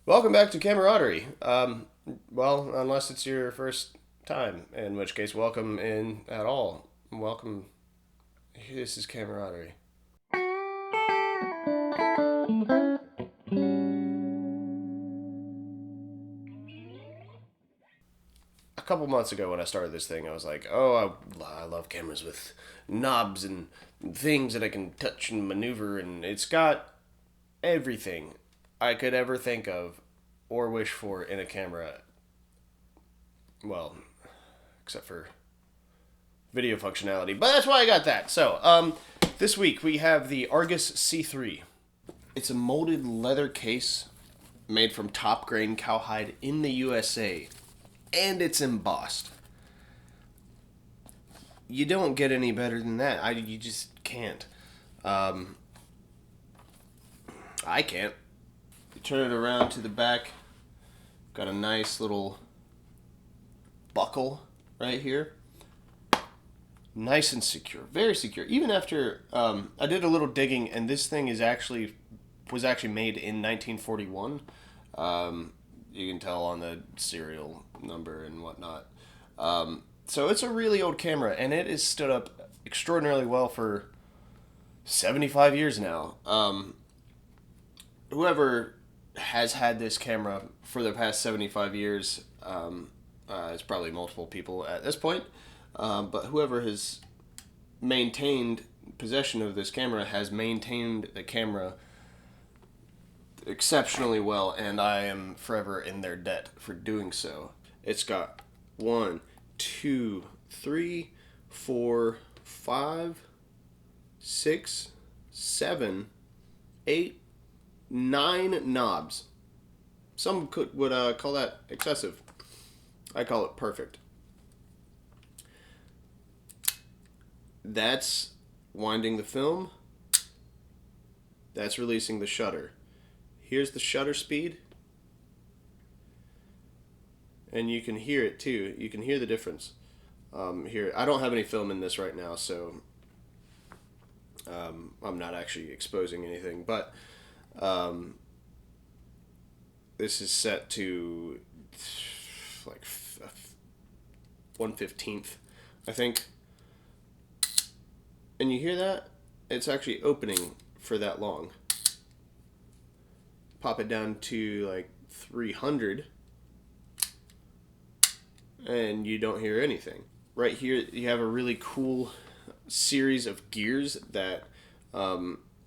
Welcome back to Cameraderie. Well, unless it's your first time, in which case, welcome in at all. Welcome. This is Cameraderie. A couple months ago, when I started this thing, I was like, "Oh, I love cameras with knobs and things that I can touch and maneuver, and it's got everything I could ever think of or wish for in a camera. Well, except for video functionality. But that's why I got that. This week we have the Argus C3. It's a molded leather case made from top grain cowhide in the USA, and it's embossed. You don't get any better than that. You just can't. Um, I can't. You turn it around to the back. Got a nice little buckle right here. Nice and secure, very secure. Even after I did a little digging, and this thing was actually made in 1941. You can tell on the serial number and whatnot. So it's a really old camera, and it has stood up extraordinarily well for 75 years now. Whoever has had this camera for the past 75 years, it's probably multiple people at this point. But whoever has maintained possession of this camera has maintained the camera exceptionally well, and I am forever in their debt for doing so. It's got 1, 2, 3, 4, 5, 6, 7, 8, 9 knobs. Some would call that excessive. I call it perfect. That's winding the film. That's releasing the shutter. Here's the shutter speed. And you can hear it too. You can hear the difference. Here, I don't have any film in this right now, so I'm not actually exposing anything. But this is set to like 1/15th, I think. And you hear that? It's actually opening for that long. Pop it down to like 300, and you don't hear anything. Right here, you have a really cool series of gears that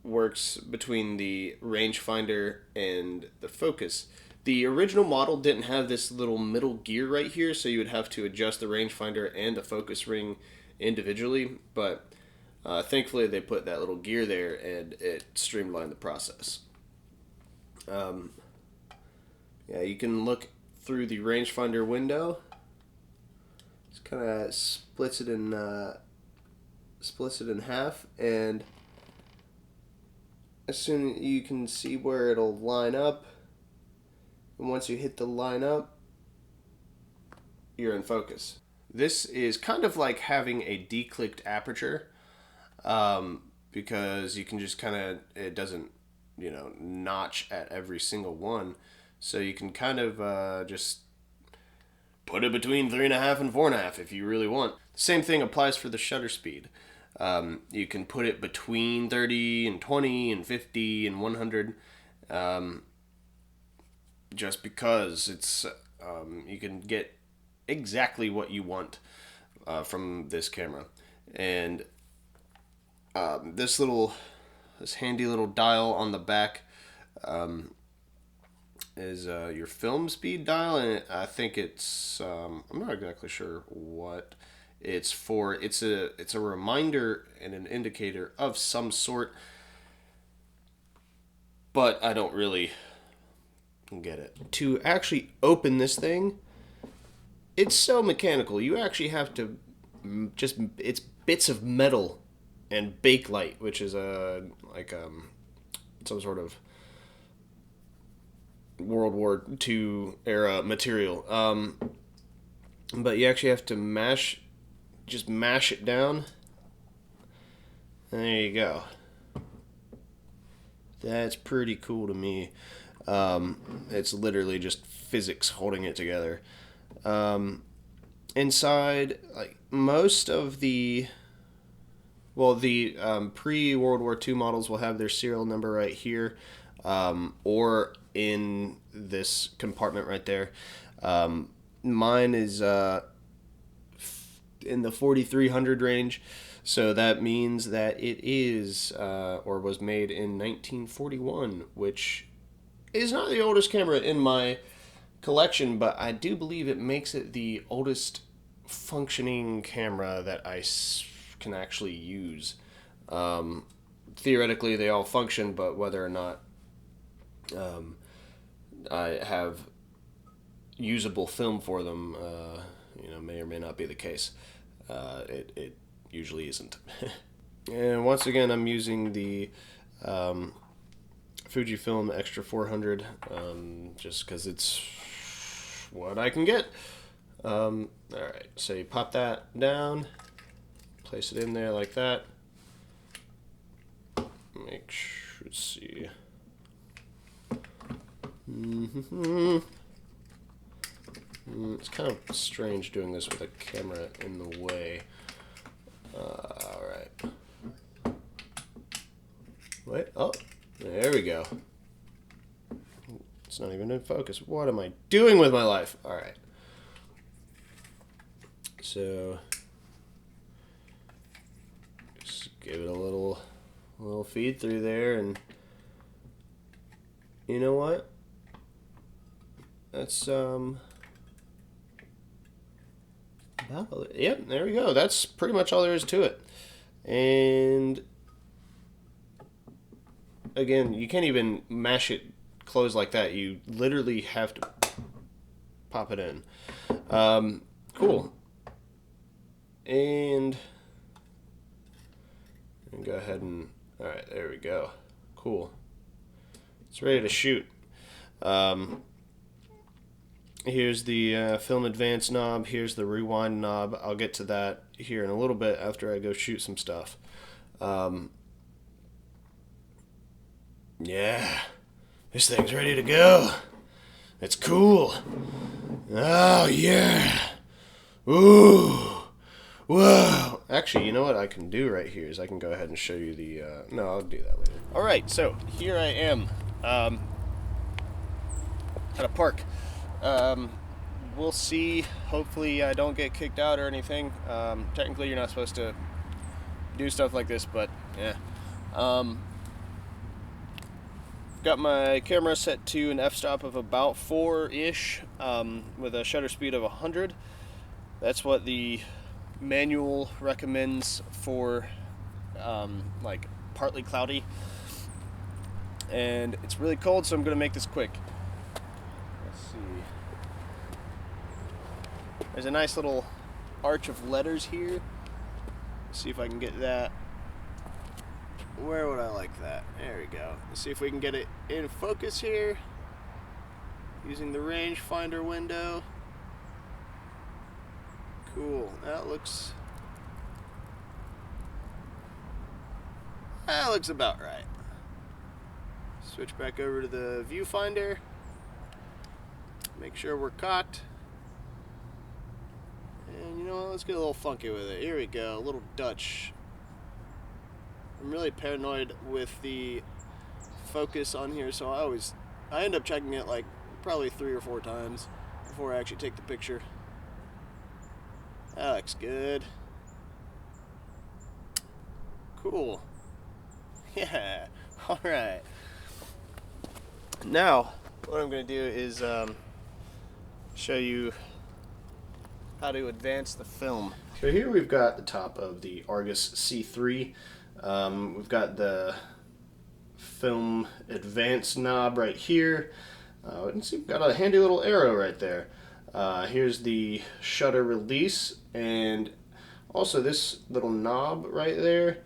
works between the rangefinder and the focus. The original model didn't have this little middle gear right here, so you would have to adjust the rangefinder and the focus ring individually, but thankfully, they put that little gear there, and it streamlined the process. Yeah, you can look through the rangefinder window. It kind of splits it in half, and as soon as you can see where it'll line up, and once you hit the line up, you're in focus. This is kind of like having a declicked aperture. Because you can just it doesn't, notch at every single one. So you can kind of just put it between 3.5 and 4.5 if you really want. The same thing applies for the shutter speed. You can put it between 30 and 20 and 50 and 100. Just because it's, you can get exactly what you want from this camera. And this handy little dial on the back is your film speed dial, and I think it's I'm not exactly sure what it's for. It's a reminder and an indicator of some sort, but I don't really get it. To actually open this thing, it's so mechanical. You actually have to it's bits of metal and bakelite, which is some sort of World War II era material. But you actually have to mash it down. And there you go. That's pretty cool to me. It's literally just physics holding it together. Inside, like most of the pre-World War II models will have their serial number right here, or in this compartment right there. Mine is in the 4300 range, so that means that it is or was made in 1941, which is not the oldest camera in my collection, but I do believe it makes it the oldest functioning camera that can actually use. Theoretically, they all function, but whether or not I have usable film for them, may or may not be the case. It usually isn't. And once again, I'm using the Fujifilm Extra 400, just because it's what I can get. Alright, so you pop that down, place it in there like that. Make sure, let's see. It's kind of strange doing this with a camera in the way. Alright. Wait, oh, there we go. It's not even in focus. What am I doing with my life? Alright. So, just give it a little feed through there, and you know what? That's, yep, there we go. That's pretty much all there is to it. And again, you can't even mash it closed like that. You literally have to pop it in. Cool. And go ahead and, alright, there we go. Cool. It's ready to shoot. Here's the film advance knob. Here's the rewind knob. I'll get to that here in a little bit after I go shoot some stuff. Yeah, this thing's ready to go. It's cool. Oh, yeah. Ooh. Whoa. Actually, you know what I can do right here is I can go ahead and show you the... no, I'll do that later. Alright, so here I am at a park. We'll see. Hopefully I don't get kicked out or anything. Technically you're not supposed to do stuff like this, but yeah. Got my camera set to an f-stop of about 4-ish, with a shutter speed of 100. That's what the manual recommends for like partly cloudy. And it's really cold, so I'm going to make this quick. Let's see. There's a nice little arch of letters here. Let's see if I can get that. Where would I like that? There we go. Let's see if we can get it in focus here using the rangefinder window. Cool. That looks about right. Switch back over to the viewfinder. Make sure we're cocked. And you know what? Let's get a little funky with it. Here we go. A little Dutch. I'm really paranoid with the focus on here, so I end up checking it like probably 3 or 4 times before I actually take the picture. That looks good. Cool. Yeah. Alright. Now, what I'm going to do is show you how to advance the film. So here we've got the top of the Argus C3. We've got the film advance knob right here. And see, we've got a handy little arrow right there. Here's the shutter release, and also this little knob right there.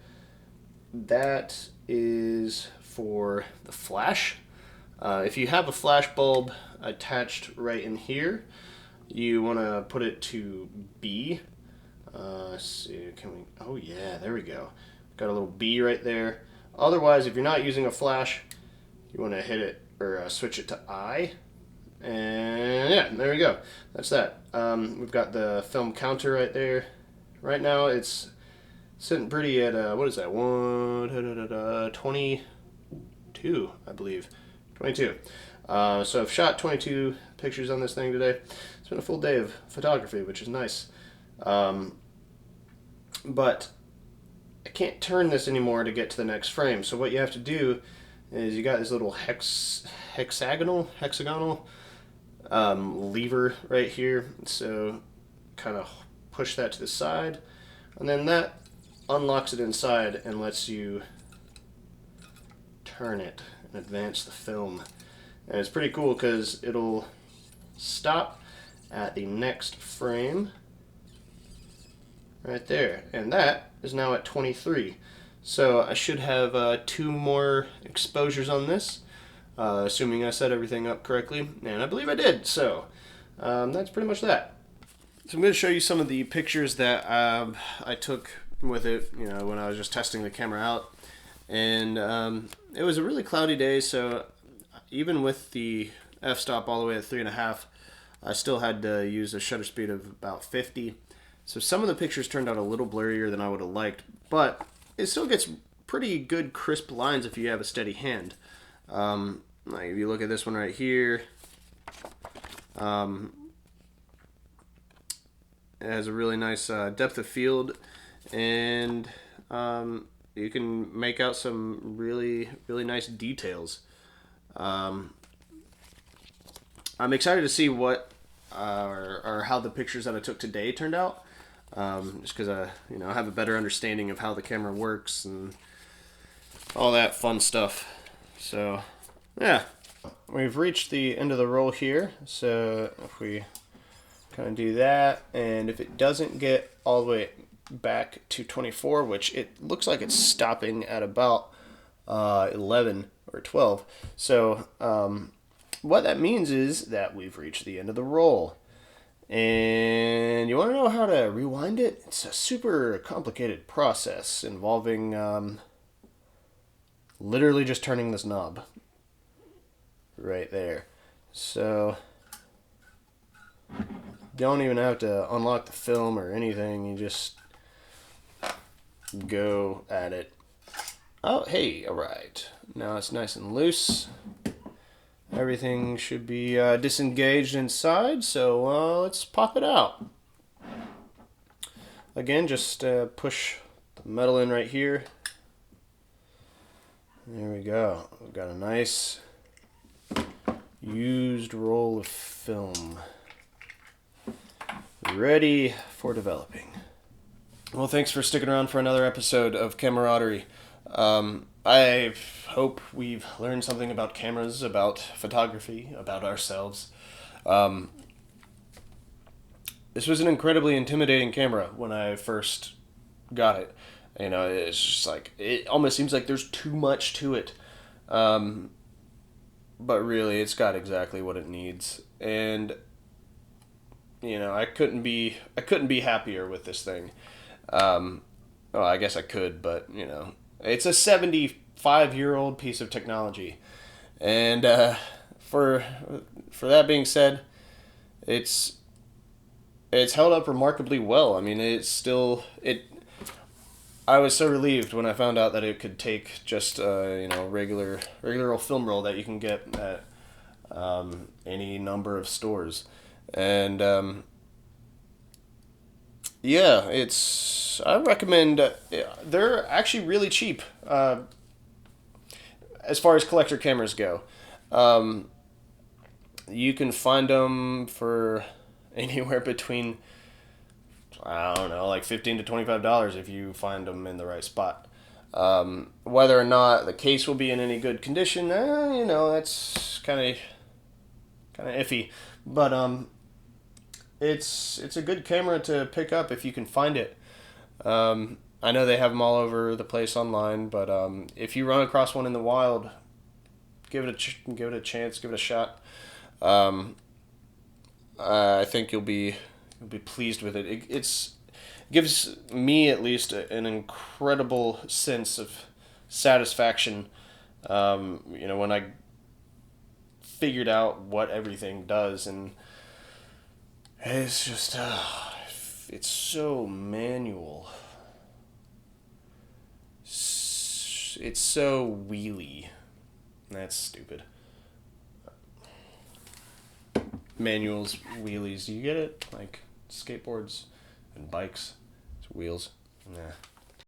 That is for the flash. If you have a flash bulb attached right in here, you want to put it to B. Let's see, can we? Oh yeah, there we go. Got a little B right there. Otherwise, if you're not using a flash, you want to hit it or switch it to I. And yeah, there we go. That's that. We've got the film counter right there. Right now it's sitting pretty at, what is that? 22, I believe. 22. So I've shot 22 pictures on this thing today. It's been a full day of photography, which is nice. But I can't turn this anymore to get to the next frame. So what you have to do is you got this little hexagonal lever right here. So kind of push that to the side, and then that unlocks it inside and lets you turn it and advance the film. And it's pretty cool because it'll stop at the next frame right there, and that is now at 23. So I should have 2 more exposures on this, assuming I set everything up correctly, and I believe I did. So that's pretty much that. So I'm going to show you some of the pictures that I took with it, you know, when I was just testing the camera out. And it was a really cloudy day, so even with the f-stop all the way at 3.5, I still had to use a shutter speed of about 50. So some of the pictures turned out a little blurrier than I would have liked, but it still gets pretty good crisp lines if you have a steady hand. Like if you look at this one right here, it has a really nice depth of field, and you can make out some really nice details. I'm excited to see what or how the pictures that I took today turned out, just because I have a better understanding of how the camera works and all that fun stuff. So yeah, we've reached the end of the roll here. So if we kind of do that, and if it doesn't get all the way back to 24, which it looks like it's stopping at about 11 or 12, so what that means is that we've reached the end of the roll. And you want to know how to rewind it? It's a super complicated process involving literally just turning this knob right there. So don't even have to unlock the film or anything. You just go at it. Oh, hey, all right. Now it's nice and loose. Everything should be disengaged inside, so let's pop it out. Again, just push the metal in right here. There we go. We've got a nice used roll of film ready for developing. Well, thanks for sticking around for another episode of Cameraderie. I hope we've learned something about cameras, about photography, about ourselves. This was an incredibly intimidating camera when I first got it. You know, it's just like, it almost seems like there's too much to it. But really, it's got exactly what it needs. And, you know, I couldn't be happier with this thing. Well, I guess I could, but, you know, it's a 75-year-old piece of technology, and for that being said, it's held up remarkably well. I mean, I was so relieved when I found out that it could take just regular old film roll that you can get at any number of stores, and yeah, I recommend. They're actually really cheap as far as collector cameras go. You can find them for anywhere between, I don't know, like $15 to $25 if you find them in the right spot. Whether or not the case will be in any good condition, that's kind of iffy. But it's a good camera to pick up if you can find it. I know they have them all over the place online, but if you run across one in the wild, give it a chance, give it a shot. I think you'll be pleased with it. It gives me at least an incredible sense of satisfaction. When I figured out what everything does, and it's just it's so manual. It's so wheelie. That's stupid. Manuals, wheelies. Do you get it? Like skateboards and bikes, it's wheels. Nah.